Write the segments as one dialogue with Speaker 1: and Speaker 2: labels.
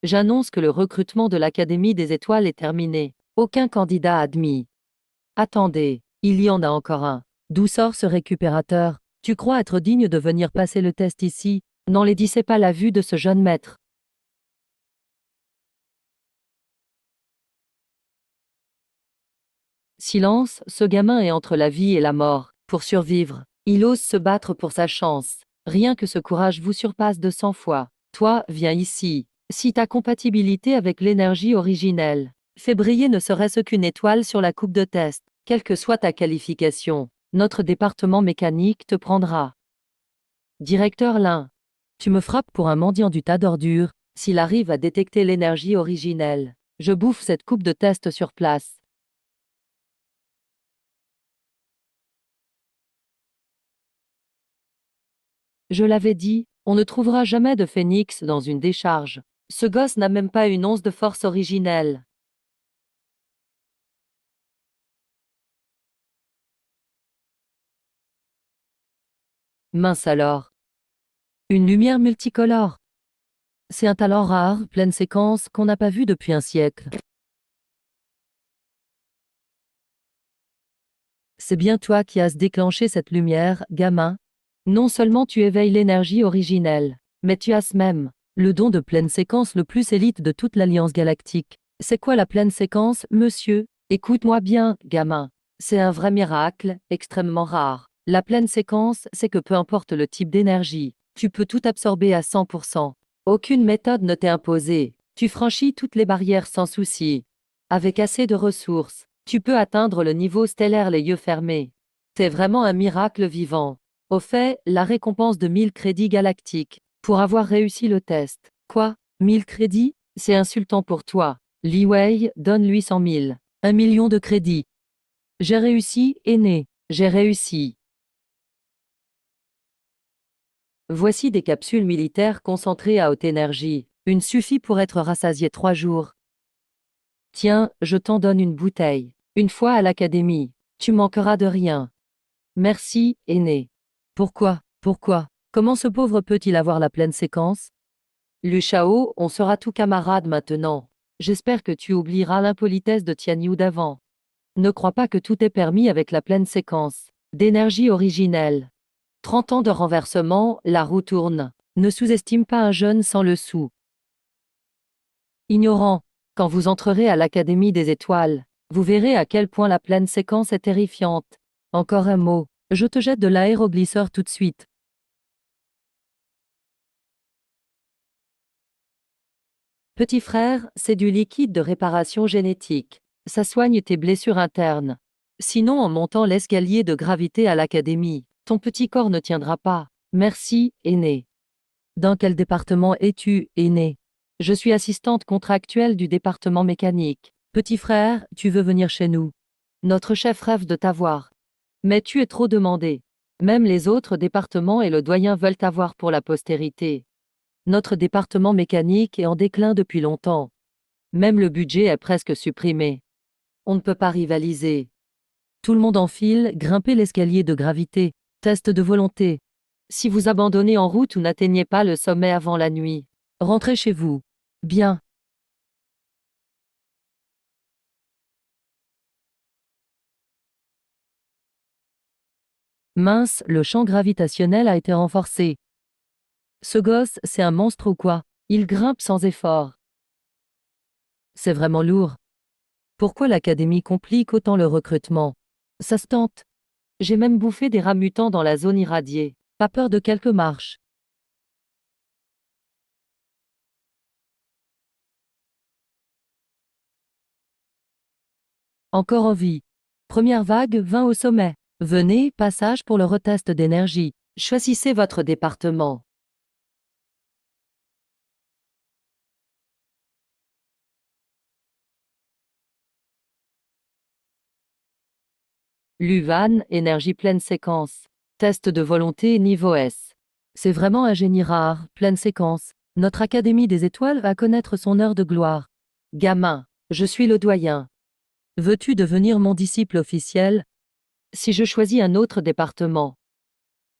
Speaker 1: J'annonce que le recrutement de l'Académie des étoiles est terminé. Aucun candidat admis. Attendez, il y en a encore un. D'où sort ce récupérateur? Tu crois être digne de venir passer le test ici? N'enlaidissez pas la vue de ce jeune maître. Silence, ce gamin est entre la vie et la mort. Pour survivre, il ose se battre pour sa chance. Rien que ce courage vous surpasse de 100 fois. Toi, viens ici. Si ta compatibilité avec l'énergie originelle fait briller ne serait-ce qu'une étoile sur la coupe de test, quelle que soit ta qualification, notre département mécanique te prendra. Directeur Lin, tu me frappes pour un mendiant du tas d'ordures. S'il arrive à détecter l'énergie originelle, je bouffe cette coupe de test sur place. Je l'avais dit, on ne trouvera jamais de phénix dans une décharge. Ce gosse n'a même pas une once de force originelle. Mince alors. Une lumière multicolore. C'est un talent rare, pleine séquence, qu'on n'a pas vu depuis un siècle. C'est bien toi qui as déclenché cette lumière, gamin. Non seulement tu éveilles l'énergie originelle, mais tu as même le don de pleine séquence le plus élite de toute l'Alliance galactique. C'est quoi la pleine séquence, monsieur? Écoute-moi bien, gamin. C'est un vrai miracle, extrêmement rare. La pleine séquence, c'est que peu importe le type d'énergie, tu peux tout absorber à 100%. Aucune méthode ne t'est imposée. Tu franchis toutes les barrières sans souci. Avec assez de ressources, tu peux atteindre le niveau stellaire les yeux fermés. C'est vraiment un miracle vivant. Au fait, la récompense de 1000 crédits galactiques pour avoir réussi le test. Quoi? 1000 crédits? C'est insultant pour toi. Li Wei, donne-lui 100 000. 1 million de crédits. J'ai réussi, aîné. J'ai réussi. Voici des capsules militaires concentrées à haute énergie. Une suffit pour être rassasié 3 jours. Tiens, je t'en donne une bouteille. Une fois à l'académie, tu manqueras de rien. Merci, aîné. Pourquoi? Comment ce pauvre peut-il avoir la pleine séquence? Lu Shao, on sera tous camarades maintenant. J'espère que tu oublieras l'impolitesse de Tian Yu d'avant. Ne crois pas que tout est permis avec la pleine séquence d'énergie originelle. 30 ans de renversement, la roue tourne. Ne sous-estime pas un jeune sans le sou. Ignorant, quand vous entrerez à l'Académie des étoiles, vous verrez à quel point la pleine séquence est terrifiante. Encore un mot, je te jette de l'aéroglisseur tout de suite. Petit frère, c'est du liquide de réparation génétique. Ça soigne tes blessures internes. Sinon, en montant l'escalier de gravité à l'académie, ton petit corps ne tiendra pas. Merci, aîné. Dans quel département es-tu, aîné? Je suis assistante contractuelle du département mécanique. Petit frère, tu veux venir chez nous? Notre chef rêve de t'avoir. Mais tu es trop demandé. Même les autres départements et le doyen veulent t'avoir pour la postérité. Notre département mécanique est en déclin depuis longtemps. Même le budget est presque supprimé. On ne peut pas rivaliser. Tout le monde enfile, grimper l'escalier de gravité. Test de volonté. Si vous abandonnez en route ou n'atteignez pas le sommet avant la nuit, rentrez chez vous. Bien. Mince, le champ gravitationnel a été renforcé. Ce gosse, c'est un monstre ou quoi? Il grimpe sans effort. C'est vraiment lourd. Pourquoi l'académie complique autant le recrutement? Ça se tente. J'ai même bouffé des rats mutants dans la zone irradiée. Pas peur de quelques marches. Encore en vie. Première vague, 20 au sommet. Venez, passage pour le retest d'énergie. Choisissez votre département. Luvan, énergie pleine séquence. Test de volonté niveau S. C'est vraiment un génie rare, pleine séquence. Notre Académie des étoiles va connaître son heure de gloire. Gamin, je suis le doyen. Veux-tu devenir mon disciple officiel? Si je choisis un autre département,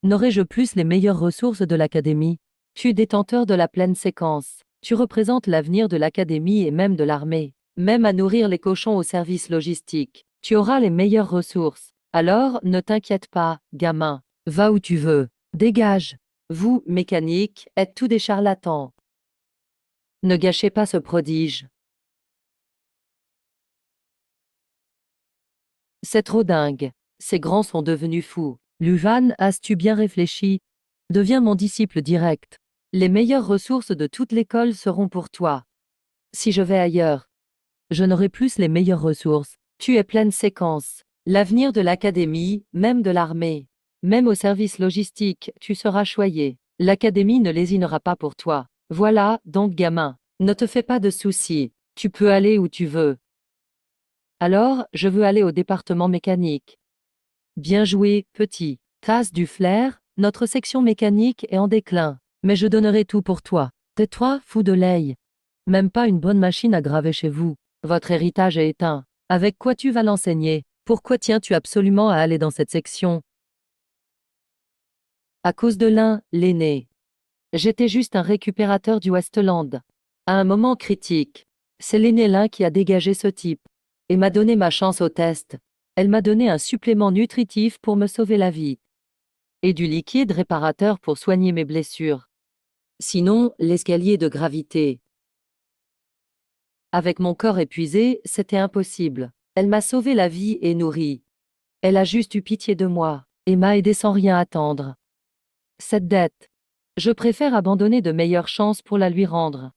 Speaker 1: n'aurai-je plus les meilleures ressources de l'Académie? Tu es détenteur de la pleine séquence. Tu représentes l'avenir de l'académie et même de l'armée. Même à nourrir les cochons au service logistique, tu auras les meilleures ressources. Alors, ne t'inquiète pas, gamin. Va où tu veux. Dégage. Vous, mécaniques, êtes tous des charlatans. Ne gâchez pas ce prodige. C'est trop dingue. Ces grands sont devenus fous. Luvan, as-tu bien réfléchi? Deviens mon disciple direct. Les meilleures ressources de toute l'école seront pour toi. Si je vais ailleurs, je n'aurai plus les meilleures ressources. Tu es pleine séquence. L'avenir de l'académie, même de l'armée, même au service logistique, tu seras choyé. L'académie ne lésinera pas pour toi. Voilà, donc gamin, ne te fais pas de soucis. Tu peux aller où tu veux. Alors, je veux aller au département mécanique. Bien joué, petit. Tasse du flair, notre section mécanique est en déclin. Mais je donnerai tout pour toi. Tais-toi, fou de lait. Même pas une bonne machine à graver chez vous. Votre héritage est éteint. Avec quoi tu vas l'enseigner? Pourquoi tiens-tu absolument à aller dans cette section? À cause de l'un, l'aîné. J'étais juste un récupérateur du Westland. À un moment critique, c'est l'aîné l'un qui a dégagé ce type et m'a donné ma chance au test. Elle m'a donné un supplément nutritif pour me sauver la vie et du liquide réparateur pour soigner mes blessures. Sinon, l'escalier de gravité. Avec mon corps épuisé, c'était impossible. Elle m'a sauvé la vie et nourri. Elle a juste eu pitié de moi et m'a aidé sans rien attendre. Cette dette, je préfère abandonner de meilleures chances pour la lui rendre.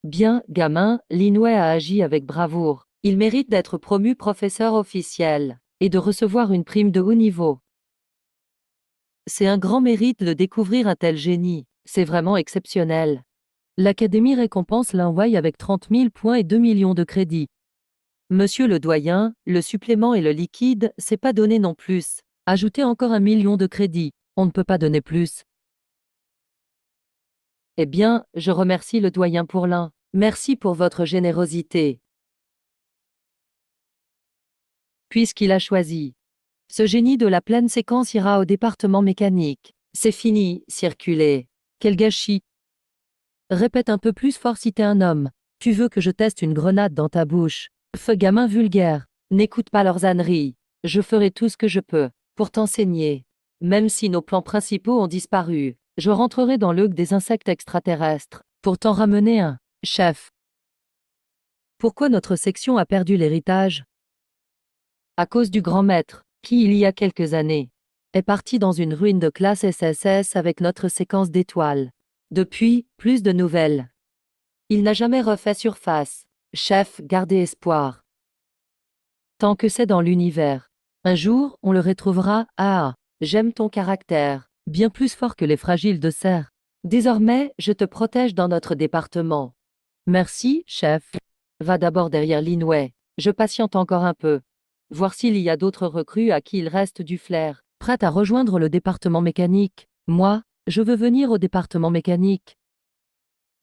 Speaker 1: Bien, gamin, Linway a agi avec bravoure. Il mérite d'être promu professeur officiel et de recevoir une prime de haut niveau. C'est un grand mérite de découvrir un tel génie. C'est vraiment exceptionnel. L'Académie récompense Linway avec 30 000 points et 2 millions de crédits. Monsieur le doyen, le supplément et le liquide, c'est pas donné non plus. Ajoutez encore 1 million de crédits. On ne peut pas donner plus. Eh bien, je remercie le doyen pour l'un. Merci pour votre générosité. Puisqu'il a choisi. Ce génie de la pleine séquence ira au département mécanique. C'est fini, circuler. Quel gâchis. Répète un peu plus fort si t'es un homme. Tu veux que je teste une grenade dans ta bouche. Feu gamin vulgaire. N'écoute pas leurs âneries. Je ferai tout ce que je peux pour t'enseigner. Même si nos plans principaux ont disparu, je rentrerai dans l'œil des insectes extraterrestres pour t'en ramener un, chef. Pourquoi notre section a perdu l'héritage? À cause du grand maître, qui il y a quelques années, est parti dans une ruine de classe SSS avec notre séquence d'étoiles. Depuis, plus de nouvelles. Il n'a jamais refait surface. Chef, gardez espoir. Tant que c'est dans l'univers. Un jour, on le retrouvera. Ah, j'aime ton caractère, bien plus fort que les fragiles de serre. Désormais, je te protège dans notre département. Merci, chef. Va d'abord derrière Linway. Je patiente encore un peu. Voir s'il y a d'autres recrues à qui il reste du flair. Prête à rejoindre le département mécanique. Moi, je veux venir au département mécanique.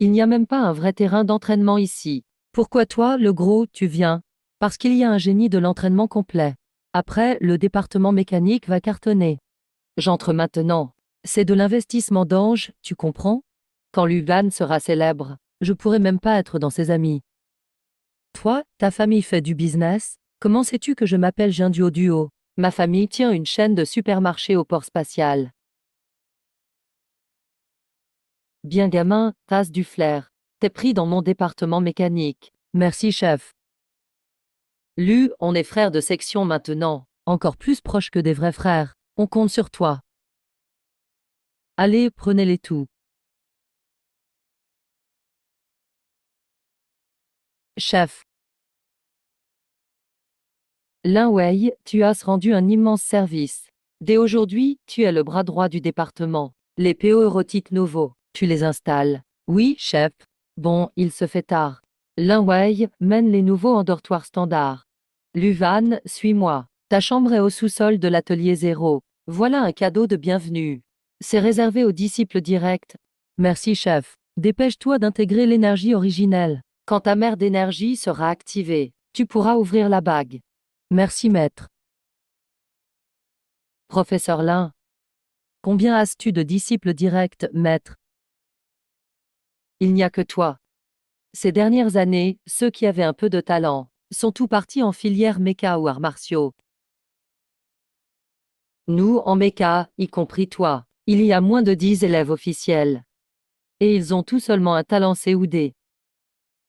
Speaker 1: Il n'y a même pas un vrai terrain d'entraînement ici. Pourquoi toi, le gros, tu viens? Parce qu'il y a un génie de l'entraînement complet. Après, le département mécanique va cartonner. J'entre maintenant. C'est de l'investissement d'ange, tu comprends? Quand Luvan sera célèbre, je pourrai même pas être dans ses amis. Toi, ta famille fait du business? Comment sais-tu que je m'appelle Jinduo Duo? Ma famille tient une chaîne de supermarchés au port spatial. Bien gamin, tasse du flair. T'es pris dans mon département mécanique. Merci chef. On est frères de section maintenant. Encore plus proches que des vrais frères. On compte sur toi. Allez, prenez-les tous. Chef. Linway, tu as rendu un immense service. Dès aujourd'hui, tu es le bras droit du département. Les PO Eurotiques nouveaux, tu les installes. Oui, chef. Bon, il se fait tard. Linway, mène les nouveaux en dortoir standard. Luvan, suis-moi. Ta chambre est au sous-sol de l'atelier 0. Voilà un cadeau de bienvenue. C'est réservé aux disciples directs. Merci, chef. Dépêche-toi d'intégrer l'énergie originelle. Quand ta mère d'énergie sera activée, tu pourras ouvrir la bague. Merci, maître. Professeur Lin. Combien as-tu de disciples directs, maître? Il n'y a que toi. Ces dernières années, ceux qui avaient un peu de talent sont tous partis en filière méca ou arts martiaux. Nous, en méca, y compris toi, il y a moins de 10 élèves officiels. Et ils ont tous seulement un talent COD.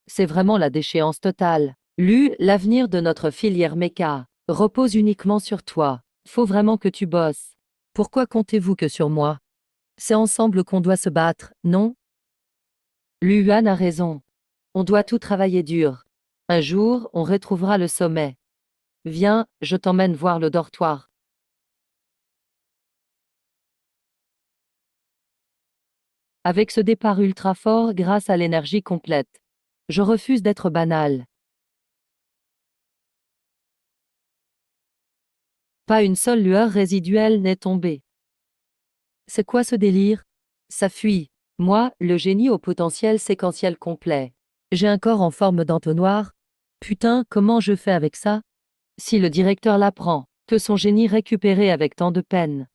Speaker 1: C'est vraiment la déchéance totale. L'avenir de notre filière méca repose uniquement sur toi. Faut vraiment que tu bosses. Pourquoi comptez-vous que sur moi? C'est ensemble qu'on doit se battre, non? Luan a raison. On doit tout travailler dur. Un jour, on retrouvera le sommet. Viens, je t'emmène voir le dortoir. Avec ce départ ultra fort grâce à l'énergie complète. Je refuse d'être banal. Pas une seule lueur résiduelle n'est tombée. C'est quoi ce délire? Ça fuit. Moi, le génie au potentiel séquentiel complet. J'ai un corps en forme d'entonnoir. Putain, comment je fais avec ça? Si le directeur l'apprend, que son génie récupéré avec tant de peine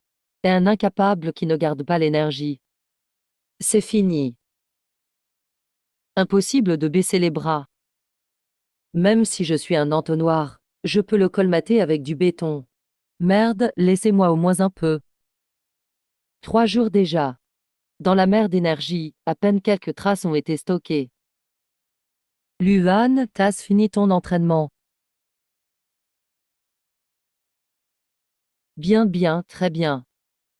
Speaker 1: est un incapable qui ne garde pas l'énergie. C'est fini. Impossible de baisser les bras. Même si je suis un entonnoir, je peux le colmater avec du béton. Merde, laissez-moi au moins un peu. 3 jours déjà. Dans la mer d'énergie, à peine quelques traces ont été stockées. Luan, t'as fini ton entraînement. Bien, bien, très bien.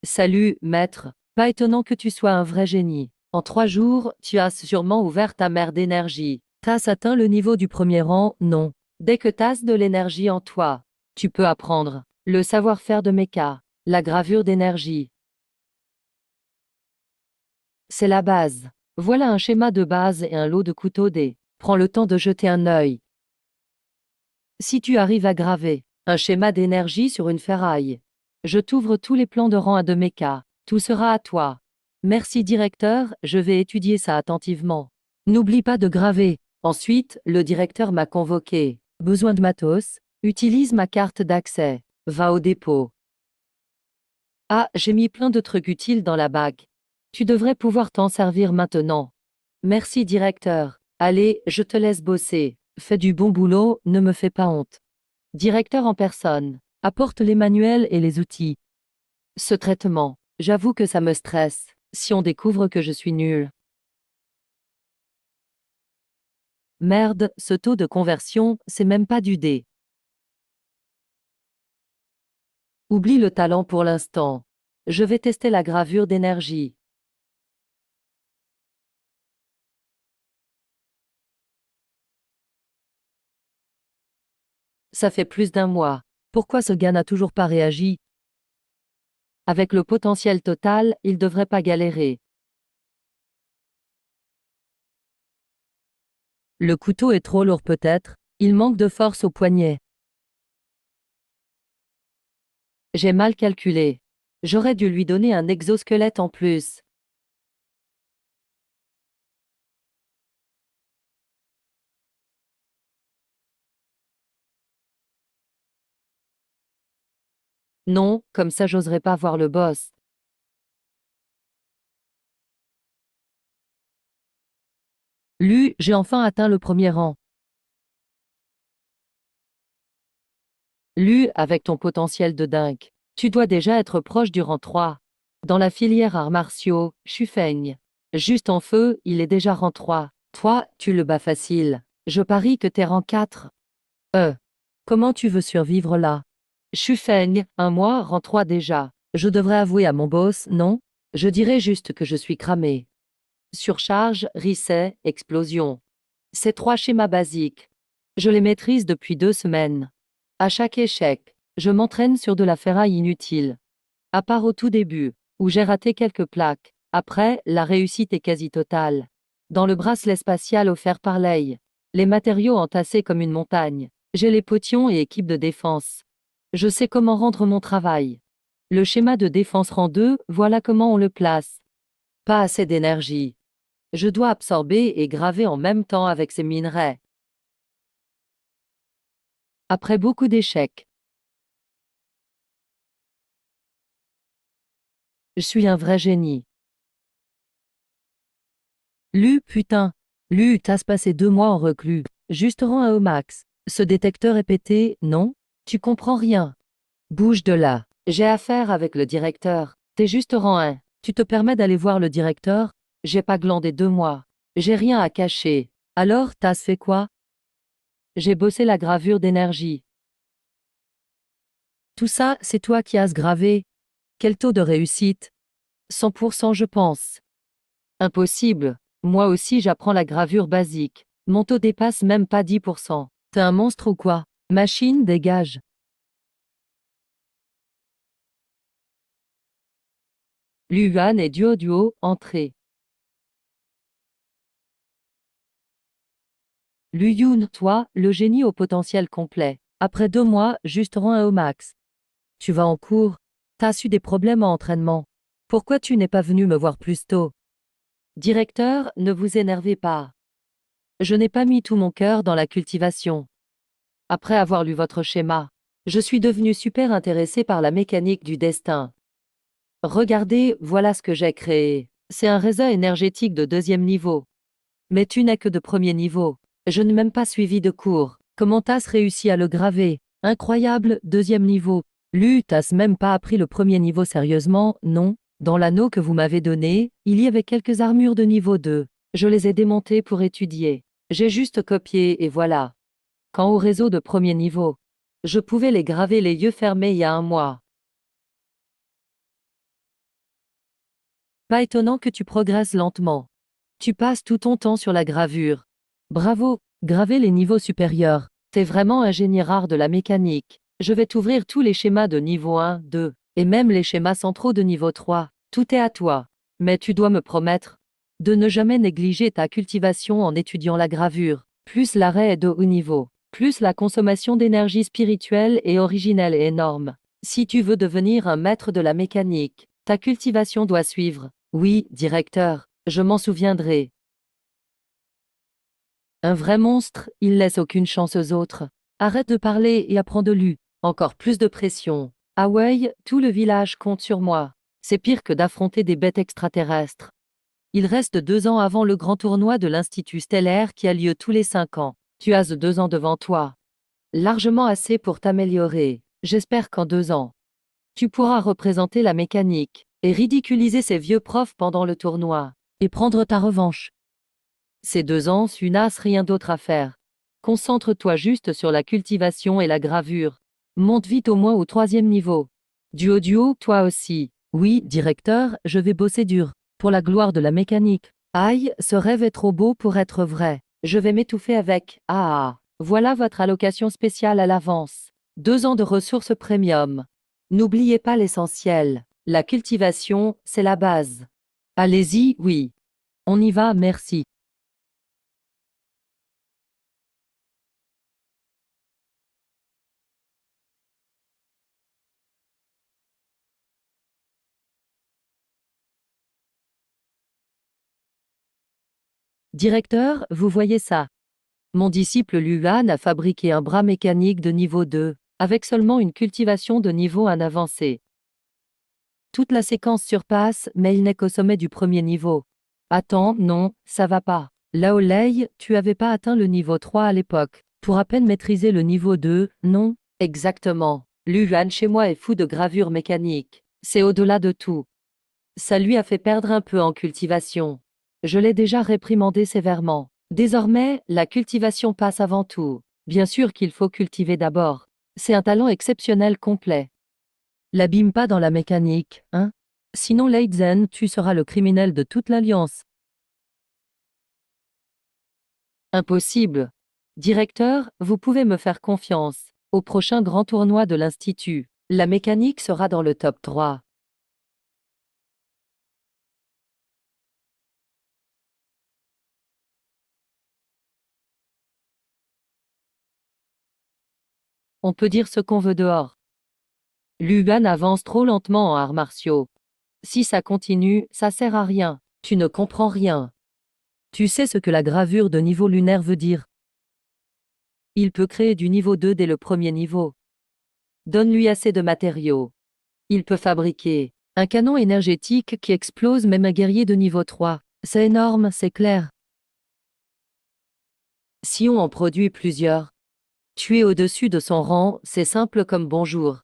Speaker 1: Salut, maître. Pas étonnant que tu sois un vrai génie. En 3 jours, tu as sûrement ouvert ta mer d'énergie. T'as atteint le niveau du premier rang, non. Dès que t'as de l'énergie en toi, tu peux apprendre le savoir-faire de méca, la gravure d'énergie. C'est la base. Voilà un schéma de base et un lot de couteaux dés. Prends le temps de jeter un œil. Si tu arrives à graver un schéma d'énergie sur une ferraille, je t'ouvre tous les plans de rang 1 de méca. Tout sera à toi. Merci directeur, je vais étudier ça attentivement. N'oublie pas de graver. Ensuite, le directeur m'a convoqué. Besoin de matos? Utilise ma carte d'accès. Va au dépôt. Ah, j'ai mis plein de trucs utiles dans la bague. Tu devrais pouvoir t'en servir maintenant. Merci directeur. Allez, je te laisse bosser. Fais du bon boulot, ne me fais pas honte. Directeur en personne. Apporte les manuels et les outils. Ce traitement, j'avoue que ça me stresse. Si on découvre que je suis nul. Merde, ce taux de conversion, c'est même pas du dé. Oublie le talent pour l'instant. Je vais tester la gravure d'énergie. Ça fait plus d'un mois. Pourquoi ce gars n'a toujours pas réagi? Avec le potentiel total, il devrait pas galérer. Le couteau est trop lourd peut-être, il manque de force au poignet. J'ai mal calculé. J'aurais dû lui donner un exosquelette en plus. Non, comme ça j'oserais pas voir le boss. J'ai enfin atteint le premier rang. Avec ton potentiel de dingue, tu dois déjà être proche du rang 3. Dans la filière arts martiaux, Shufeng. Juste en feu, il est déjà rang 3. Toi, tu le bats facile. Je parie que t'es rang 4. Euh. Comment tu veux survivre là? Shufeng, un mois, rang 3 déjà. Je devrais avouer à mon boss, non? Je dirais juste que je suis cramé. Surcharge, reset, explosion. Ces 3 schémas basiques. Je les maîtrise depuis 2 semaines. À chaque échec, je m'entraîne sur de la ferraille inutile. À part au tout début, où j'ai raté quelques plaques. Après, la réussite est quasi totale. Dans le bracelet spatial offert par Lei, les matériaux entassés comme une montagne. J'ai les potions et équipes de défense. Je sais comment rendre mon travail. Le schéma de défense rang 2, voilà comment on le place. Pas assez d'énergie. Je dois absorber et graver en même temps avec ces minerais. Après beaucoup d'échecs, je suis un vrai génie. Putain. T'as passé 2 mois en reclus. Juste rang à Omax. Ce détecteur est pété, non? Tu comprends rien. Bouge de là. J'ai affaire avec le directeur. T'es juste rang 1. Tu te permets d'aller voir le directeur? J'ai pas glandé 2 mois. J'ai rien à cacher. Alors, t'as fait quoi? J'ai bossé la gravure d'énergie. Tout ça, c'est toi qui as gravé? Quel taux de réussite? 100% je pense. Impossible. Moi aussi j'apprends la gravure basique. Mon taux dépasse même pas 10%. T'es un monstre ou quoi? Machine, dégage. Luan et Duo, entrée. Luyun, toi, le génie au potentiel complet. Après 2 mois, juste rang 1 au max. Tu vas en cours? T'as eu des problèmes en entraînement. Pourquoi tu n'es pas venu me voir plus tôt? Directeur, ne vous énervez pas. Je n'ai pas mis tout mon cœur dans la cultivation. Après avoir lu votre schéma, je suis devenu super intéressé par la mécanique du destin. Regardez, voilà ce que j'ai créé. C'est un réseau énergétique de 2e niveau. Mais tu n'es que de 1er niveau. Je n'ai même pas suivi de cours. Comment t'as réussi à le graver? Incroyable, 2e niveau. T'as même pas appris le 1er niveau sérieusement, non? Dans l'anneau que vous m'avez donné, il y avait quelques armures de niveau 2. Je les ai démontées pour étudier. J'ai juste copié et voilà. Quant au réseau de 1er niveau, je pouvais les graver les yeux fermés il y a 1 mois. Pas étonnant que tu progresses lentement. Tu passes tout ton temps sur la gravure. Bravo, graver les niveaux supérieurs. T'es vraiment un génie rare de la mécanique. Je vais t'ouvrir tous les schémas de niveau 1, 2, et même les schémas centraux de niveau 3. Tout est à toi. Mais tu dois me promettre de ne jamais négliger ta cultivation en étudiant la gravure. Plus l'arrêt est de haut niveau, plus la consommation d'énergie spirituelle et originelle est énorme. Si tu veux devenir un maître de la mécanique, ta cultivation doit suivre. Oui, directeur, je m'en souviendrai. Un vrai monstre, il laisse aucune chance aux autres. Arrête de parler et apprends de lui. Encore plus de pression. Ah ouais, tout le village compte sur moi. C'est pire que d'affronter des bêtes extraterrestres. Il reste 2 ans avant le grand tournoi de l'Institut stellaire qui a lieu tous les 5 ans. Tu as 2 ans devant toi. Largement assez pour t'améliorer. J'espère qu'en 2 ans, tu pourras représenter la mécanique et ridiculiser ces vieux profs pendant le tournoi et prendre ta revanche. Ces 2 ans, tu n'as rien d'autre à faire. Concentre-toi juste sur la cultivation et la gravure. Monte vite au moins au 3e niveau. Duo, toi aussi. Oui, directeur, je vais bosser dur. Pour la gloire de la mécanique. Aïe, ce rêve est trop beau pour être vrai. Je vais m'étouffer avec. Ah, voilà votre allocation spéciale à l'avance. 2 ans de ressources premium. N'oubliez pas l'essentiel. La cultivation, c'est la base. Allez-y, oui. On y va, merci. Directeur, vous voyez ça? Mon disciple Luan a fabriqué un bras mécanique de niveau 2, avec seulement une cultivation de niveau 1 avancé. Toute la séquence surpasse, mais il n'est qu'au sommet du 1er niveau. Attends, non, ça va pas. Laolei, tu avais pas atteint le niveau 3 à l'époque. Pour à peine maîtriser le niveau 2, non? Exactement. Luan chez moi est fou de gravure mécanique. C'est au-delà de tout. Ça lui a fait perdre un peu en cultivation. Je l'ai déjà réprimandé sévèrement. Désormais, la cultivation passe avant tout. Bien sûr qu'il faut cultiver d'abord. C'est un talent exceptionnel complet. L'abîme pas dans la mécanique, hein? Sinon Leidzen, tu seras le criminel de toute l'Alliance. Impossible. Directeur, vous pouvez me faire confiance. Au prochain grand tournoi de l'Institut, la mécanique sera dans le top 3. On peut dire ce qu'on veut dehors. Luan avance trop lentement en arts martiaux. Si ça continue, ça sert à rien. Tu ne comprends rien. Tu sais ce que la gravure de niveau lunaire veut dire? Il peut créer du niveau 2 dès le 1er niveau. Donne-lui assez de matériaux. Il peut fabriquer un canon énergétique qui explose même un guerrier de niveau 3. C'est énorme, c'est clair. Si on en produit plusieurs, tu es au-dessus de son rang, c'est simple comme bonjour.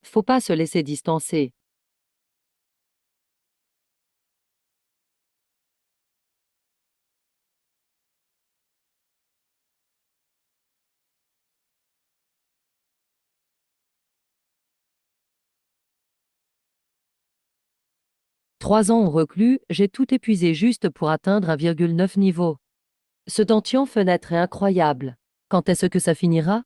Speaker 1: Faut pas se laisser distancer. 3 ans au reclus, j'ai tout épuisé juste pour atteindre 1,9 niveau. Ce dentian fenêtre est incroyable. Quand est-ce que ça finira?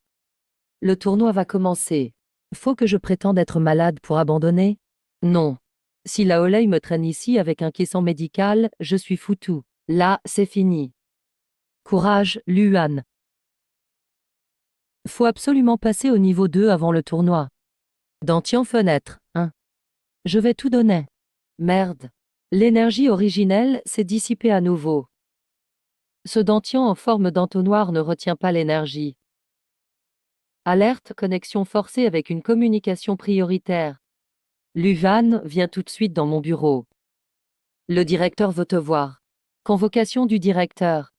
Speaker 1: Le tournoi va commencer. Faut que je prétende être malade pour abandonner? Non. Si la Olay me traîne ici avec un caisson médical, je suis foutu. Là, c'est fini. Courage, Luan. Faut absolument passer au niveau 2 avant le tournoi. Dentian fenêtre, hein. Je vais tout donner. Merde. L'énergie originelle s'est dissipée à nouveau. Ce dentian en forme d'entonnoir ne retient pas l'énergie. Alerte, connexion forcée avec une communication prioritaire. Luvan, viens tout de suite dans mon bureau. Le directeur veut te voir. Convocation du directeur.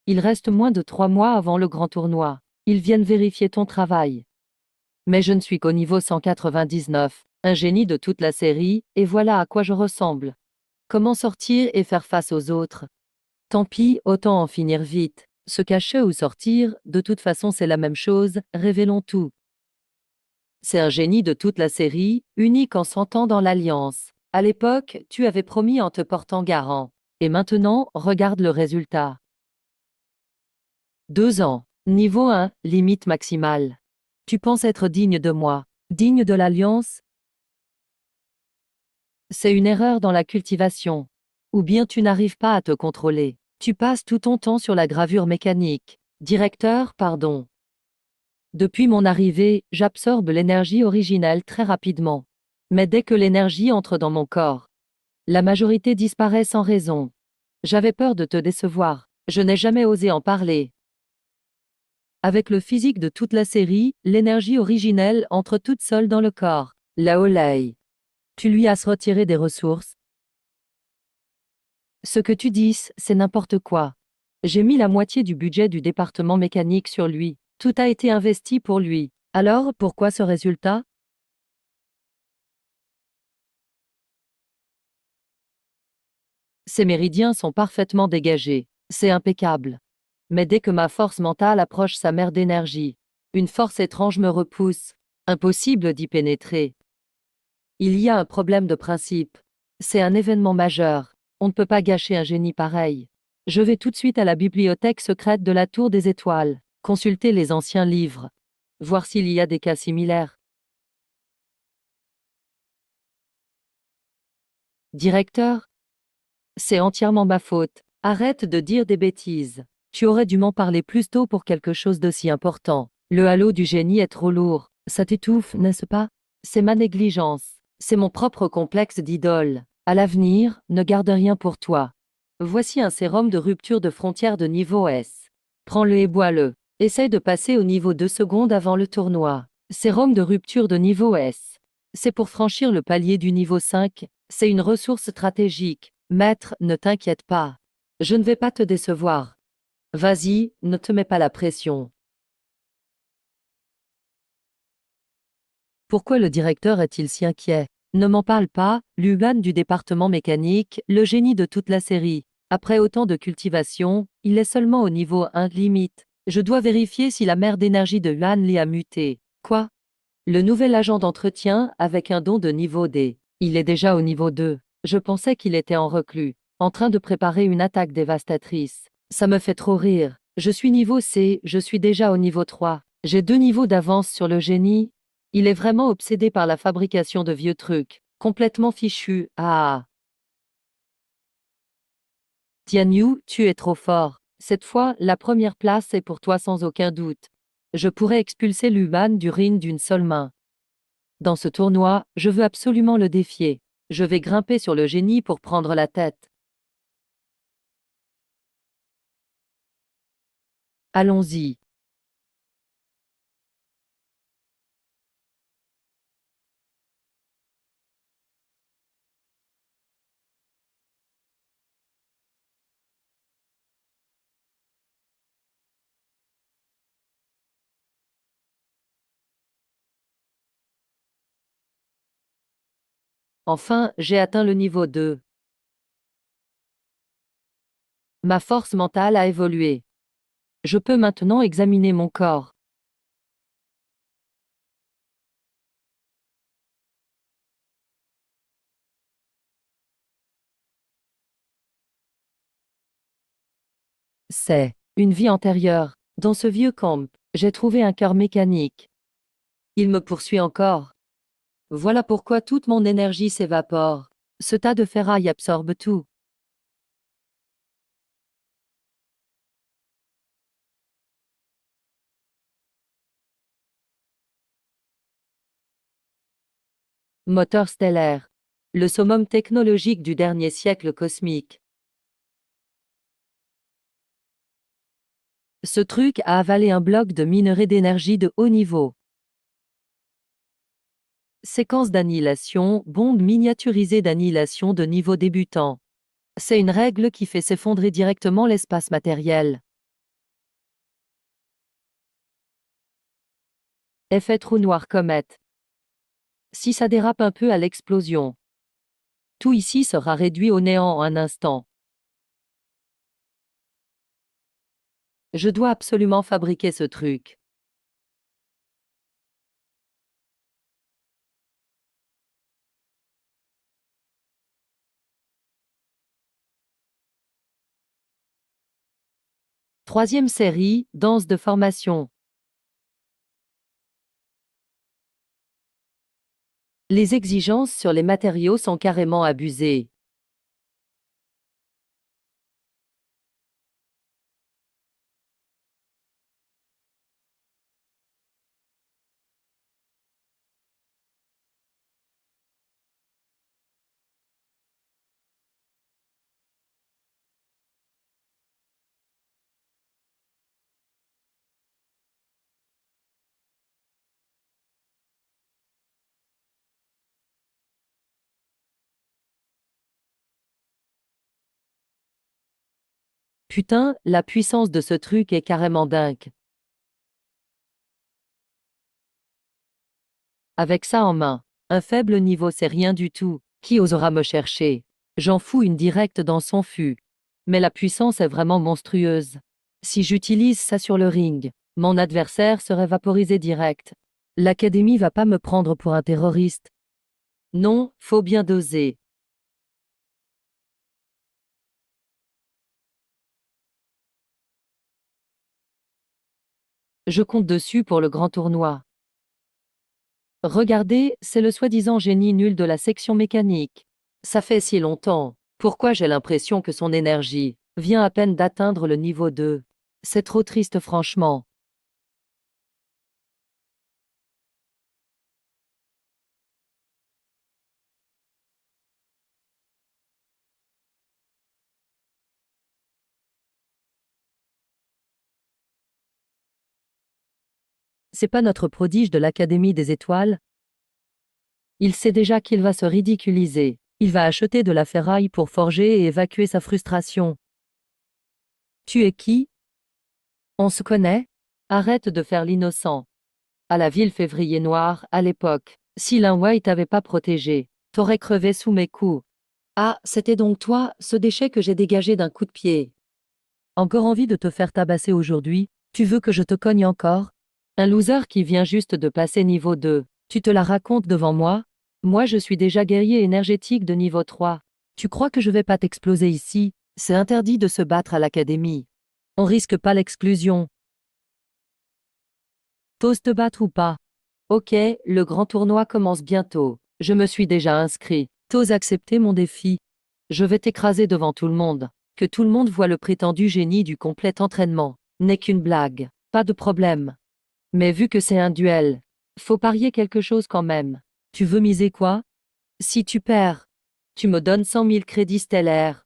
Speaker 1: Il reste moins de 3 mois avant le grand tournoi. Ils viennent vérifier ton travail. Mais je ne suis qu'au niveau 199, un génie de toute la série, et voilà à quoi je ressemble. Comment sortir et faire face aux autres? Tant pis, autant en finir vite. Se cacher ou sortir, de toute façon c'est la même chose, révélons tout. C'est un génie de toute la série, unique en 100 ans dans l'Alliance. À l'époque, tu avais promis en te portant garant. Et maintenant, regarde le résultat. 2 ans. Niveau 1, limite maximale. Tu penses être digne de moi, digne de l'Alliance? C'est une erreur dans la cultivation. Ou bien tu n'arrives pas à te contrôler. Tu passes tout ton temps sur la gravure mécanique. Directeur, pardon. Depuis mon arrivée, j'absorbe l'énergie originelle très rapidement. Mais dès que l'énergie entre dans mon corps, la majorité disparaît sans raison. J'avais peur de te décevoir. Je n'ai jamais osé en parler. Avec le physique de toute la série, l'énergie originelle entre toute seule dans le corps. La Olay. Tu lui as retiré des ressources. Ce que tu dis, c'est n'importe quoi. J'ai mis la moitié du budget du département mécanique sur lui. Tout a été investi pour lui. Alors, pourquoi ce résultat? Ces méridiens sont parfaitement dégagés. C'est impeccable. Mais dès que ma force mentale approche sa mer d'énergie, une force étrange me repousse. Impossible d'y pénétrer. Il y a un problème de principe. C'est un événement majeur. On ne peut pas gâcher un génie pareil. Je vais tout de suite à la bibliothèque secrète de la Tour des Étoiles, consulter les anciens livres, voir s'il y a des cas similaires. Directeur, c'est entièrement ma faute. Arrête de dire des bêtises. Tu aurais dû m'en parler plus tôt pour quelque chose d'aussi important. Le halo du génie est trop lourd. Ça t'étouffe, n'est-ce pas? C'est ma négligence. C'est mon propre complexe d'idole. À l'avenir, ne garde rien pour toi. Voici un sérum de rupture de frontière de niveau S. Prends-le et bois-le. Essaye de passer au niveau 2 secondes avant le tournoi. Sérum de rupture de niveau S. C'est pour franchir le palier du niveau 5. C'est une ressource stratégique. Maître, ne t'inquiète pas. Je ne vais pas te décevoir. Vas-y, ne te mets pas la pression. Pourquoi le directeur est-il si inquiet? Ne m'en parle pas, Luban du département mécanique, le génie de toute la série. Après autant de cultivation, il est seulement au niveau 1 limite. Je dois vérifier si la mère d'énergie de Yuan Li a muté. Quoi? Le nouvel agent d'entretien avec un don de niveau D. Il est déjà au niveau 2. Je pensais qu'il était en reclus, en train de préparer une attaque dévastatrice. Ça me fait trop rire. Je suis niveau C, je suis déjà au niveau 3. J'ai 2 niveaux d'avance sur le génie. Il est vraiment obsédé par la fabrication de vieux trucs. Complètement fichu. Ah. Tianyu, tu es trop fort. Cette fois, la première place est pour toi sans aucun doute. Je pourrais expulser l'human du ring d'une seule main. Dans ce tournoi, je veux absolument le défier. Je vais grimper sur le génie pour prendre la tête. Allons-y. Enfin, j'ai atteint le niveau 2. Ma force mentale a évolué. Je peux maintenant examiner mon corps. C'est une vie antérieure. Dans ce vieux camp, j'ai trouvé un cœur mécanique. Il me poursuit encore. Voilà pourquoi toute mon énergie s'évapore. Ce tas de ferraille absorbe tout. Moteur stellaire. Le summum technologique du dernier siècle cosmique. Ce truc a avalé un bloc de minerai d'énergie de haut niveau. Séquence d'annihilation, bombe miniaturisée d'annihilation de niveau débutant. C'est une règle qui fait s'effondrer directement l'espace matériel. Effet trou noir comète. Si ça dérape un peu à l'explosion, tout ici sera réduit au néant en un instant. Je dois absolument fabriquer ce truc. Troisième série, danse de formation. Les exigences sur les matériaux sont carrément abusées. Putain, la puissance de ce truc est carrément dingue. Avec ça en main, un faible niveau c'est rien du tout. Qui osera me chercher? J'en fous une directe dans son fût. Mais la puissance est vraiment monstrueuse. Si j'utilise ça sur le ring, mon adversaire serait vaporisé direct. L'Académie va pas me prendre pour un terroriste. Non, faut bien doser. Je compte dessus pour le grand tournoi. Regardez, c'est le soi-disant génie nul de la section mécanique. Ça fait si longtemps. Pourquoi j'ai l'impression que son énergie vient à peine d'atteindre le niveau 2? C'est trop triste franchement. C'est pas notre prodige de l'Académie des étoiles? Il sait déjà qu'il va se ridiculiser. Il va acheter de la ferraille pour forger et évacuer sa frustration. Tu es qui? On se connaît? Arrête de faire l'innocent. À la ville Février Noir, à l'époque, si Lin Wei t'avait pas protégé, t'aurais crevé sous mes coups. Ah, c'était donc toi, ce déchet que j'ai dégagé d'un coup de pied. Encore envie de te faire tabasser aujourd'hui? Tu veux que je te cogne encore? Un loser qui vient juste de passer niveau 2. Tu te la racontes devant moi? Moi je suis déjà guerrier énergétique de niveau 3. Tu crois que je vais pas t'exploser ici? C'est interdit de se battre à l'académie. On risque pas l'exclusion. T'oses te battre ou pas? Ok, le grand tournoi commence bientôt. Je me suis déjà inscrit. T'oses accepter mon défi? Je vais t'écraser devant tout le monde. Que tout le monde voit le prétendu génie du complet entraînement. N'est qu'une blague. Pas de problème. Mais vu que c'est un duel, faut parier quelque chose quand même. Tu veux miser quoi? Si tu perds, tu me donnes 100 000 crédits stellaires.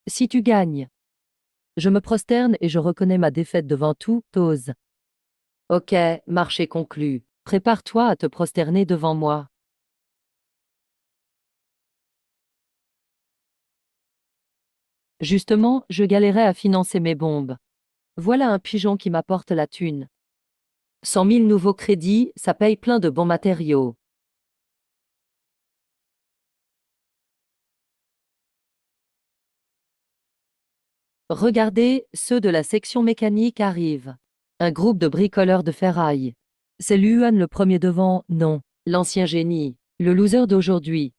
Speaker 1: Si tu gagnes, je me prosterne et je reconnais ma défaite devant tout, t'oses. Ok, marché conclu. Prépare-toi à te prosterner devant moi. Justement, je galérais à financer mes bombes. Voilà un pigeon qui m'apporte la thune. 100 000 nouveaux crédits, ça paye plein de bons matériaux. Regardez, ceux de la section mécanique arrivent. Un groupe de bricoleurs de ferraille. C'est Luan le premier devant, non. L'ancien génie. Le loser d'aujourd'hui.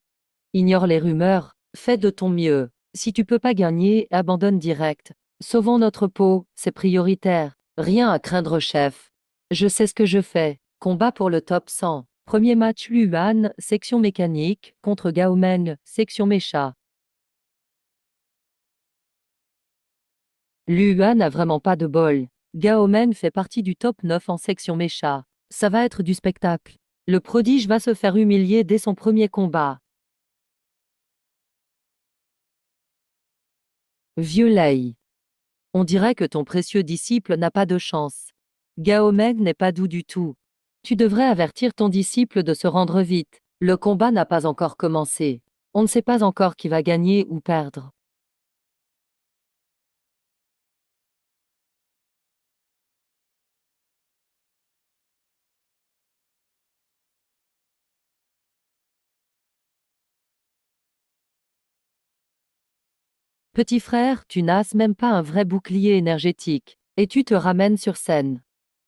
Speaker 1: Ignore les rumeurs, fais de ton mieux. Si tu peux pas gagner, abandonne direct. Sauvons notre peau, c'est prioritaire. Rien à craindre, chef. Je sais ce que je fais. Combat pour le top 100. Premier match Luan, section mécanique, contre Gaomeng, section mécha. Luan n'a vraiment pas de bol. Gaomeng fait partie du top 9 en section mécha. Ça va être du spectacle. Le prodige va se faire humilier dès son premier combat. Vieux Lei. On dirait que ton précieux disciple n'a pas de chance. Gaomeng n'est pas doux du tout. Tu devrais avertir ton disciple de se rendre vite. Le combat n'a pas encore commencé. On ne sait pas encore qui va gagner ou perdre. Petit frère, tu n'as même pas un vrai bouclier énergétique, et tu te ramènes sur scène.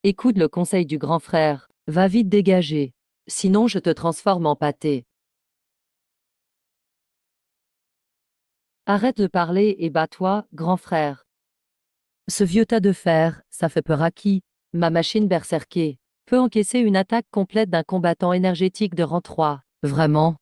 Speaker 1: Écoute le conseil du grand frère, va vite dégager. Sinon je te transforme en pâté. Arrête de parler et bats-toi, grand frère. Ce vieux tas de fer, ça fait peur à qui? Ma machine berserkée peut encaisser une attaque complète d'un combattant énergétique de rang 3. Vraiment?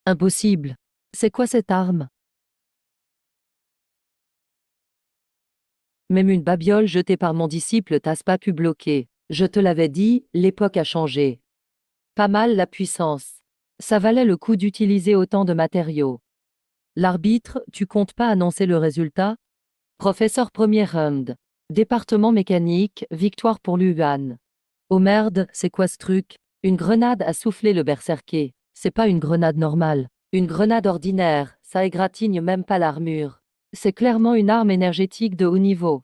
Speaker 1: Impossible. C'est quoi cette arme? Même une babiole jetée par mon disciple t'as pas pu bloquer. Je te l'avais dit, l'époque a changé. Pas mal la puissance. Ça valait le coup d'utiliser autant de matériaux. L'arbitre, tu comptes pas annoncer le résultat? Professeur premier round. Département mécanique, victoire pour Luan. Oh merde, c'est quoi ce truc? Une grenade a soufflé le berserker. C'est pas une grenade normale. Une grenade ordinaire, ça égratigne même pas l'armure. C'est clairement une arme énergétique de haut niveau.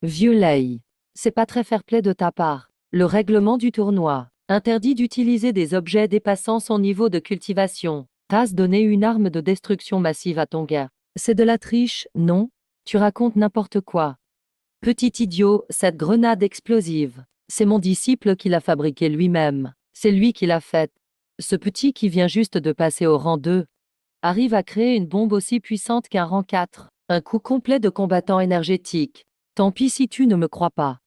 Speaker 1: Vieux Lei. C'est pas très fair-play de ta part. Le règlement du tournoi interdit d'utiliser des objets dépassant son niveau de cultivation. T'as donné une arme de destruction massive à ton gars. C'est de la triche, non? Tu racontes n'importe quoi. Petit idiot, cette grenade explosive. C'est mon disciple qui l'a fabriquée lui-même. C'est lui qui l'a faite. Ce petit qui vient juste de passer au rang 2 arrive à créer une bombe aussi puissante qu'un rang 4. Un coup complet de combattant énergétique. Tant pis si tu ne me crois pas.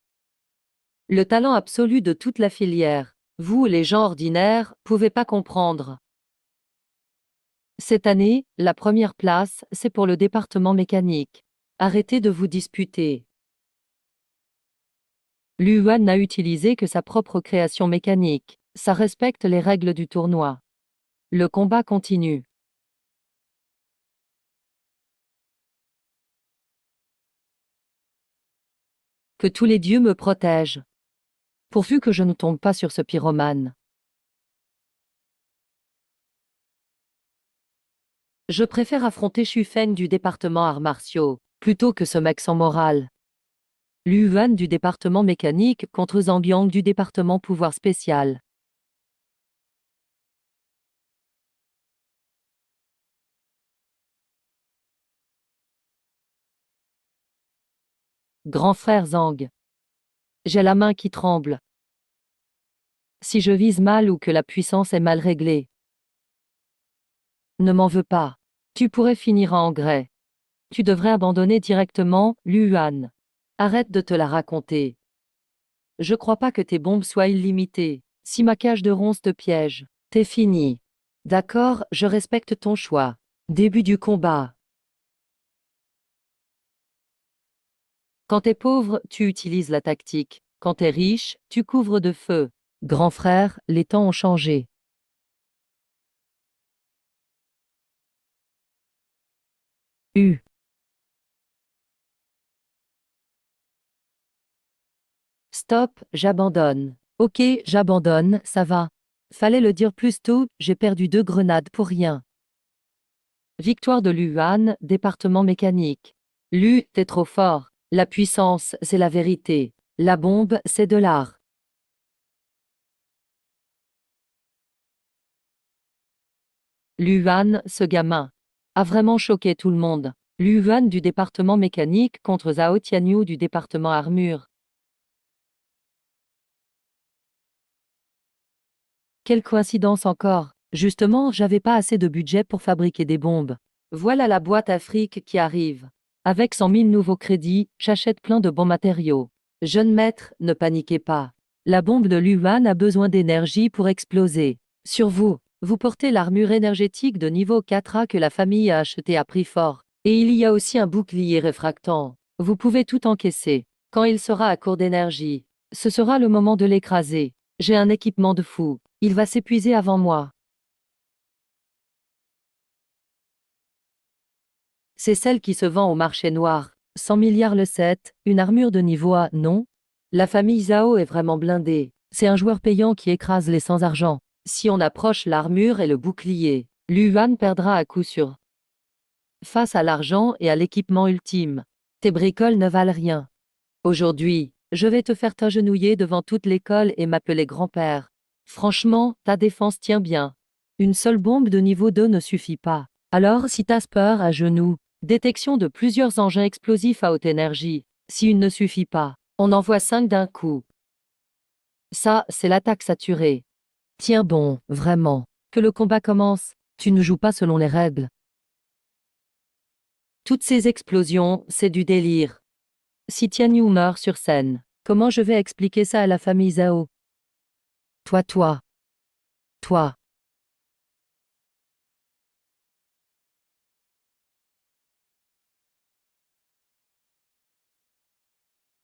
Speaker 1: Le talent absolu de toute la filière. Vous, les gens ordinaires, pouvez pas comprendre. Cette année, la première place, c'est pour le département mécanique. Arrêtez de vous disputer. Luan n'a utilisé que sa propre création mécanique. Ça respecte les règles du tournoi. Le combat continue. Que tous les dieux me protègent. Pourvu que je ne tombe pas sur ce pyromane. Je préfère affronter Shufeng du département arts martiaux, plutôt que ce mec sans morale. Luan du département mécanique contre Zambiang du département pouvoir spécial. Grand frère Zhang. J'ai la main qui tremble. Si je vise mal ou que la puissance est mal réglée. Ne m'en veux pas. Tu pourrais finir en engrais. Tu devrais abandonner directement, Luan. Arrête de te la raconter. Je crois pas que tes bombes soient illimitées. Si ma cage de ronces te piège, t'es fini. D'accord, je respecte ton choix. Début du combat. Quand t'es pauvre, tu utilises la tactique. Quand t'es riche, tu couvres de feu. Grand frère, les temps ont changé. U. Stop, j'abandonne. Ok, j'abandonne, ça va. Fallait le dire plus tôt, j'ai perdu 2 grenades pour rien. Victoire de Luan, département mécanique. T'es trop fort. La puissance, c'est la vérité. La bombe, c'est de l'art. Luan, ce gamin, a vraiment choqué tout le monde. Luan du département mécanique contre Zhao Tianyu du département armure. Quelle coïncidence encore. Justement, j'avais pas assez de budget pour fabriquer des bombes. Voilà la boîte Afrique qui arrive. Avec 100 000 nouveaux crédits, j'achète plein de bons matériaux. Jeune maître, ne paniquez pas. La bombe de Luan a besoin d'énergie pour exploser. Sur vous, vous portez l'armure énergétique de niveau 4A que la famille a acheté à prix fort. Et il y a aussi un bouclier réfractant. Vous pouvez tout encaisser. Quand il sera à court d'énergie, ce sera le moment de l'écraser. J'ai un équipement de fou. Il va s'épuiser avant moi. C'est celle qui se vend au marché noir. 100 milliards le 7, une armure de niveau A, non? La famille Zhao est vraiment blindée. C'est un joueur payant qui écrase les sans-argent. Si on approche l'armure et le bouclier, Luan perdra à coup sûr. Face à l'argent et à l'équipement ultime, tes bricoles ne valent rien. Aujourd'hui, je vais te faire t'agenouiller devant toute l'école et m'appeler grand-père. Franchement, ta défense tient bien. Une seule bombe de niveau 2 ne suffit pas. Alors, si t'as peur, à genoux. Détection de plusieurs engins explosifs à haute énergie. Si une ne suffit pas, on envoie 5 d'un coup. Ça, c'est l'attaque saturée. Tiens bon, vraiment. Que le combat commence. Tu ne joues pas selon les règles. Toutes ces explosions, c'est du délire. Si Tianyu meurt sur scène, comment je vais expliquer ça à la famille Zhao? Toi.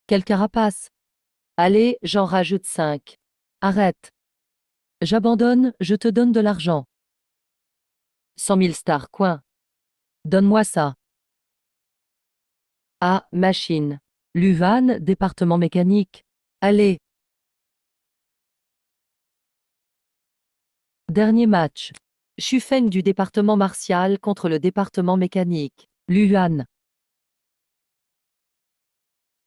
Speaker 1: Quelle carapace. Allez, j'en rajoute 5. Arrête. J'abandonne, je te donne de l'argent. 100 000 stars coin. Donne-moi ça. Ah, machine. Luvan, département mécanique. Allez. Dernier match. Shufen du département martial contre le département mécanique. Luan.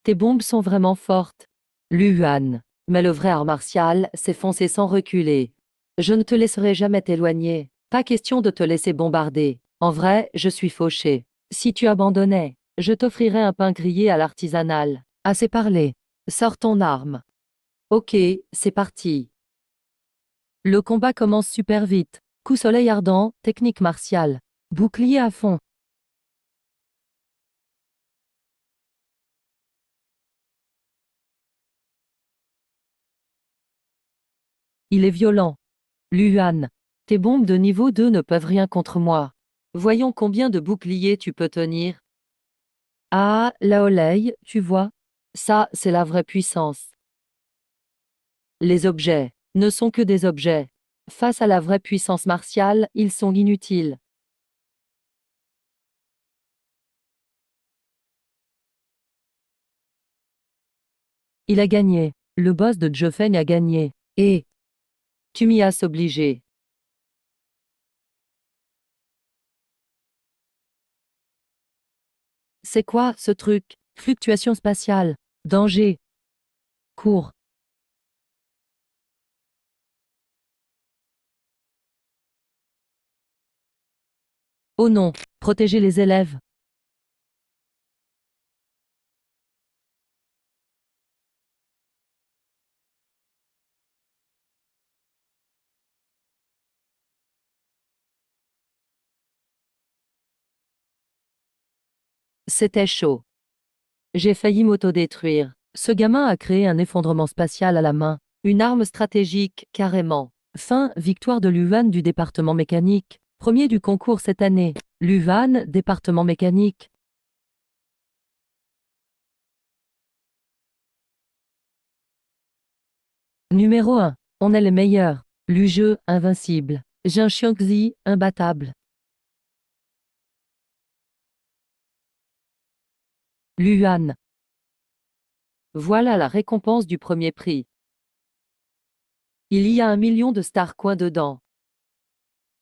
Speaker 1: Tes bombes sont vraiment fortes. Luan. Mais le vrai art martial, c'est foncer sans reculer. Je ne te laisserai jamais t'éloigner. Pas question de te laisser bombarder. En vrai, je suis fauché. Si tu abandonnais, je t'offrirais un pain grillé à l'artisanal. Assez parlé. Sors ton arme. Ok, c'est parti. Le combat commence super vite. Coup soleil ardent, technique martiale. Bouclier à fond. Il est violent. Luan. Tes bombes de niveau 2 ne peuvent rien contre moi. Voyons combien de boucliers tu peux tenir. Ah, la Olay, tu vois? Ça, c'est la vraie puissance. Les objets ne sont que des objets. Face à la vraie puissance martiale, ils sont inutiles. Il a gagné. Le boss de Jofeng a gagné. Et tu m'y as obligé. C'est quoi, ce truc? Fluctuation spatiale. Danger. Cours. Oh non, protégez les élèves. C'était chaud. J'ai failli m'autodétruire. Ce gamin a créé un effondrement spatial à la main. Une arme stratégique, carrément. Fin, victoire de Luvan du département mécanique. Premier du concours cette année. Luvan, département mécanique. Numéro 1. On est les meilleurs. Lu invincible. Jin Xiongzi, imbattable. Luan. Voilà la récompense du premier prix. Il y a 1 million de stars coins dedans.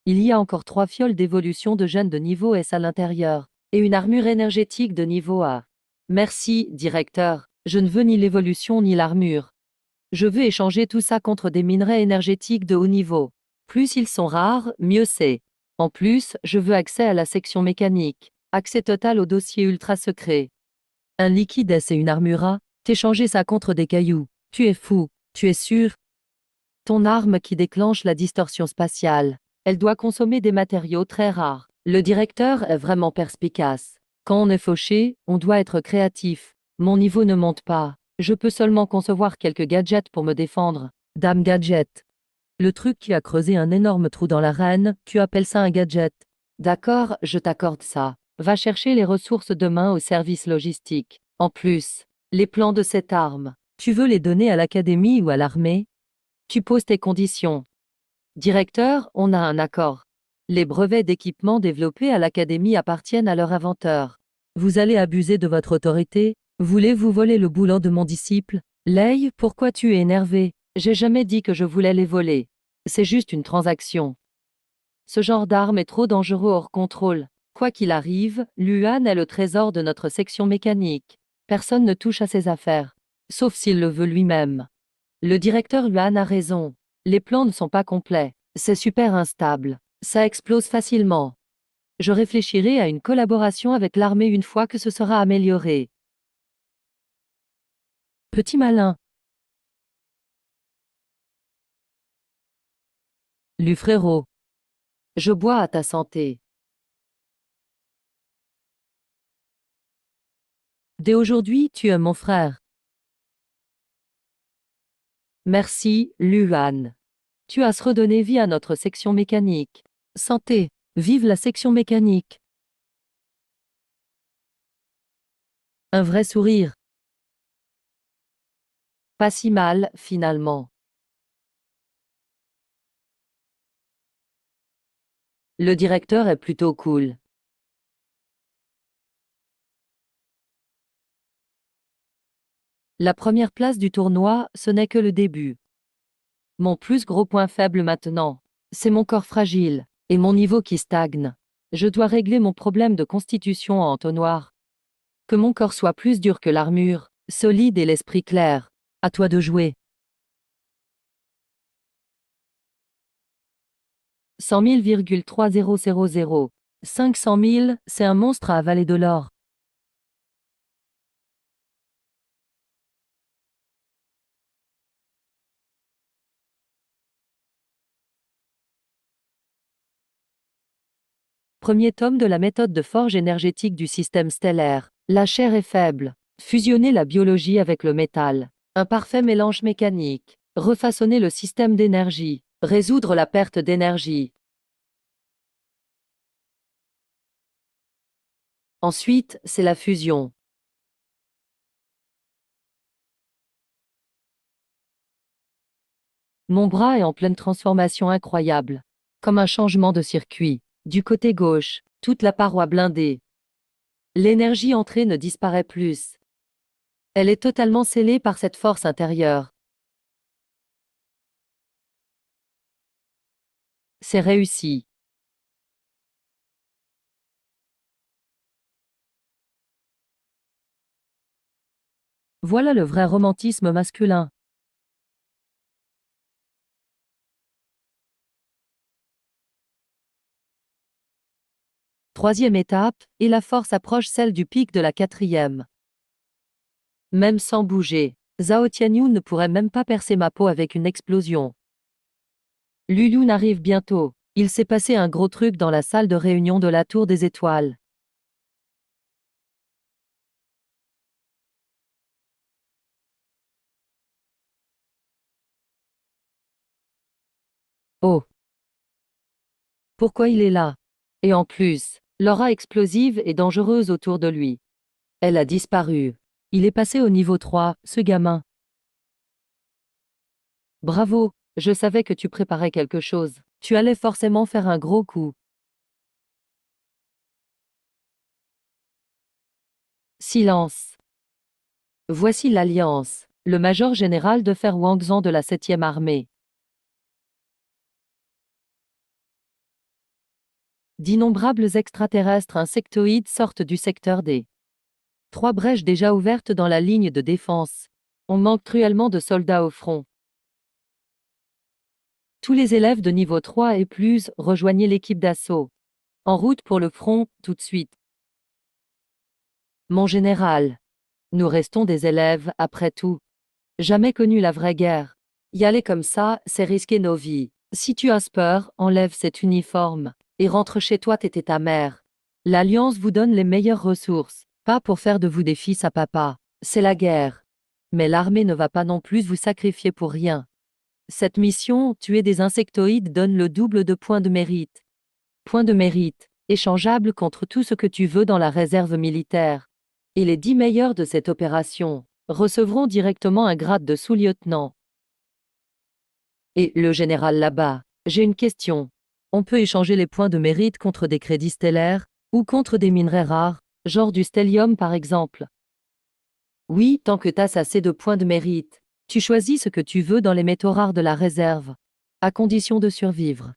Speaker 1: Il y a encore 3 fioles d'évolution de gènes de niveau S à l'intérieur, et une armure énergétique de niveau A. Merci, directeur, je ne veux ni l'évolution ni l'armure. Je veux échanger tout ça contre des minerais énergétiques de haut niveau. Plus ils sont rares, mieux c'est. En plus, je veux accès à la section mécanique, accès total au dossier ultra secret. Un liquide S et une armure A, t'échanger ça contre des cailloux. Tu es fou, tu es sûr? Ton arme qui déclenche la distorsion spatiale. Elle doit consommer des matériaux très rares. Le directeur est vraiment perspicace. Quand on est fauché, on doit être créatif. Mon niveau ne monte pas. Je peux seulement concevoir quelques gadgets pour me défendre. Dame Gadget. Le truc qui a creusé un énorme trou dans l'arène, tu appelles ça un gadget. D'accord, je t'accorde ça. Va chercher les ressources demain au service logistique. En plus, les plans de cette arme, tu veux les donner à l'académie ou à l'armée? Tu poses tes conditions. Directeur, on a un accord. Les brevets d'équipement développés à l'académie appartiennent à leur inventeur. Vous allez abuser de votre autorité? Voulez-vous voler le boulot de mon disciple? Lei, pourquoi tu es énervé? J'ai jamais dit que je voulais les voler. C'est juste une transaction. Ce genre d'arme est trop dangereux hors contrôle. Quoi qu'il arrive, Luan est le trésor de notre section mécanique. Personne ne touche à ses affaires. Sauf s'il le veut lui-même. Le directeur Luan a raison. Les plans ne sont pas complets. C'est super instable. Ça explose facilement. Je réfléchirai à une collaboration avec l'armée une fois que ce sera amélioré. Petit malin. Lu frérot. Je bois à ta santé. Dès aujourd'hui, tu es mon frère. Merci, Luan. Tu as redonné vie à notre section mécanique. Santé. Vive la section mécanique. Un vrai sourire. Pas si mal, finalement. Le directeur est plutôt cool. La première place du tournoi, ce n'est que le début. Mon plus gros point faible maintenant, c'est mon corps fragile, et mon niveau qui stagne. Je dois régler mon problème de constitution en entonnoir. Que mon corps soit plus dur que l'armure, solide et l'esprit clair. À toi de jouer. 100 000,3000. 500 000, c'est un monstre à avaler de l'or. Premier tome de la méthode de forge énergétique du système stellaire. La chair est faible. Fusionner la biologie avec le métal. Un parfait mélange mécanique. Refaçonner le système d'énergie. Résoudre la perte d'énergie. Ensuite, c'est la fusion. Mon bras est en pleine transformation incroyable. Comme un changement de circuit. Du côté gauche, toute la paroi blindée. L'énergie entrée ne disparaît plus. Elle est totalement scellée par cette force intérieure. C'est réussi. Voilà le vrai romantisme masculin. Troisième étape, et la force approche celle du pic de la quatrième. Même sans bouger, Zhao Tianyu ne pourrait même pas percer ma peau avec une explosion. Lulu arrive bientôt. Il s'est passé un gros truc dans la salle de réunion de la Tour des Étoiles. Oh. Pourquoi il est là? Et en plus, l'aura explosive et dangereuse autour de lui. Elle a disparu. Il est passé au niveau 3, ce gamin. Bravo, je savais que tu préparais quelque chose. Tu allais forcément faire un gros coup. Silence. Voici l'Alliance, le major général de Fer Wangzhang de la 7e armée. D'innombrables extraterrestres insectoïdes sortent du secteur D. 3 brèches déjà ouvertes dans la ligne de défense. On manque cruellement de soldats au front. Tous les élèves de niveau 3 et plus, rejoignez l'équipe d'assaut. En route pour le front, tout de suite. Mon général. Nous restons des élèves, après tout. Jamais connu la vraie guerre. Y aller comme ça, c'est risquer nos vies. Si tu as peur, enlève cet uniforme. Et rentre chez toi, t'étais ta mère. L'Alliance vous donne les meilleures ressources. Pas pour faire de vous des fils à papa. C'est la guerre. Mais l'armée ne va pas non plus vous sacrifier pour rien. Cette mission, tuer des insectoïdes, donne le double de points de mérite. Points de mérite, échangeables contre tout ce que tu veux dans la réserve militaire. Et les 10 meilleurs de cette opération recevront directement un grade de sous-lieutenant. Et le général là-bas, j'ai une question. On peut échanger les points de mérite contre des crédits stellaires, ou contre des minerais rares, genre du stellium par exemple. Oui, tant que t'as assez de points de mérite. Tu choisis ce que tu veux dans les métaux rares de la réserve, à condition de survivre.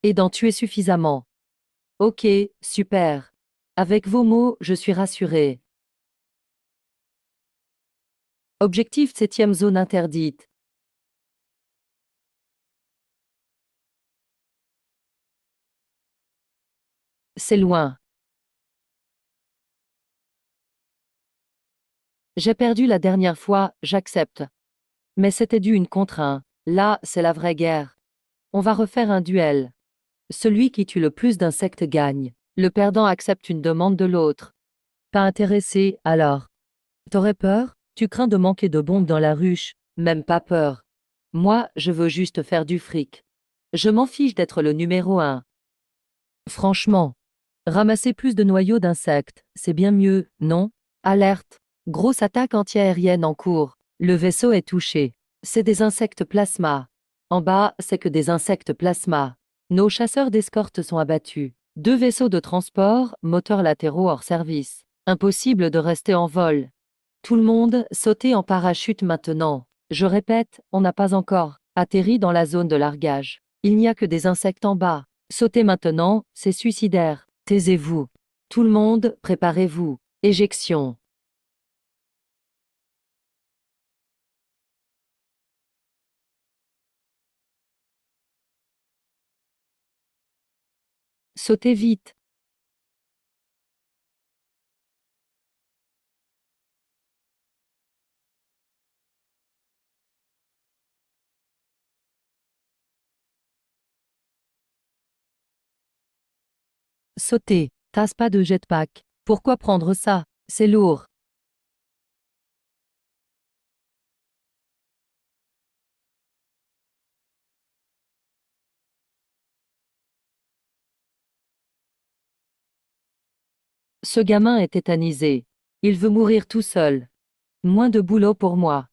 Speaker 1: Et d'en tuer suffisamment. Ok, super. Avec vos mots, je suis rassuré. Objectif 7e zone interdite. C'est loin. J'ai perdu la dernière fois, j'accepte. Mais c'était dû une contre un. Là, c'est la vraie guerre. On va refaire un duel. Celui qui tue le plus d'insectes gagne. Le perdant accepte une demande de l'autre. Pas intéressé, alors. T'aurais peur? Tu crains de manquer de bombes dans la ruche? Même pas peur. Moi, je veux juste faire du fric. Je m'en fiche d'être le numéro 1. Franchement. Ramasser plus de noyaux d'insectes, c'est bien mieux, non? Alerte. Grosse attaque antiaérienne en cours. Le vaisseau est touché. C'est des insectes plasma. En bas, c'est que des insectes plasma. Nos chasseurs d'escorte sont abattus. 2 vaisseaux de transport, moteurs latéraux hors service. Impossible de rester en vol. Tout le monde, sautez en parachute maintenant. Je répète, on n'a pas encore atterri dans la zone de largage. Il n'y a que des insectes en bas. Sautez maintenant, c'est suicidaire. Taisez-vous. Tout le monde, préparez-vous. Éjection. Sautez vite. Sautez. Tasse pas de jetpack. Pourquoi prendre ça? C'est lourd. Ce gamin est tétanisé. Il veut mourir tout seul. Moins de boulot pour moi.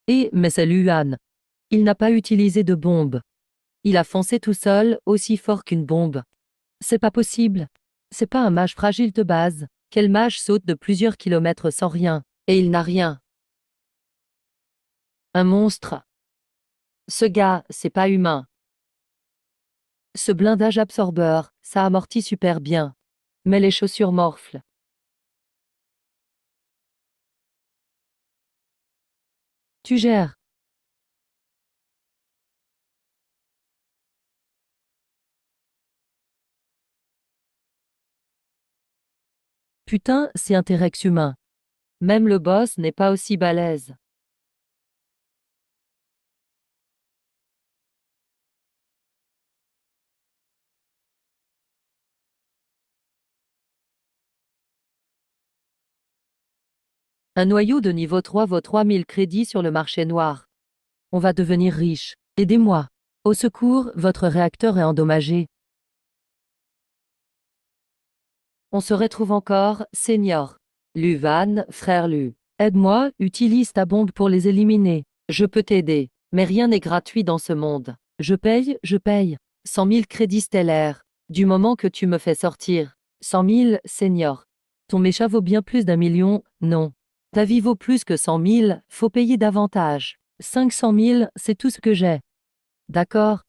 Speaker 1: Mais c'est Luan. Il n'a pas utilisé de bombe. Il a foncé tout seul, aussi fort qu'une bombe. C'est pas possible. C'est pas un mage fragile de base. Quel mage saute de plusieurs kilomètres sans rien? Et il n'a rien. Un monstre. Ce gars, c'est pas humain. Ce blindage absorbeur, ça amortit super bien. Mais les chaussures morflent. Tu gères. Putain, c'est Interex humain. Même le boss n'est pas aussi balèze. Un noyau de niveau 3 vaut 3000 crédits sur le marché noir. On va devenir riche. Aidez-moi. Au secours, votre réacteur est endommagé. On se retrouve encore, Senior. Luvan, frère Lu. Aide-moi, utilise ta bombe pour les éliminer. Je peux t'aider. Mais rien n'est gratuit dans ce monde. Je paye, je paye. 100 000 crédits stellaires. Du moment que tu me fais sortir. 100 000, Senior. Ton méchat vaut bien plus d'1 million, non. Ta vie vaut plus que 100 000, faut payer davantage. 500 000, c'est tout ce que j'ai. D'accord,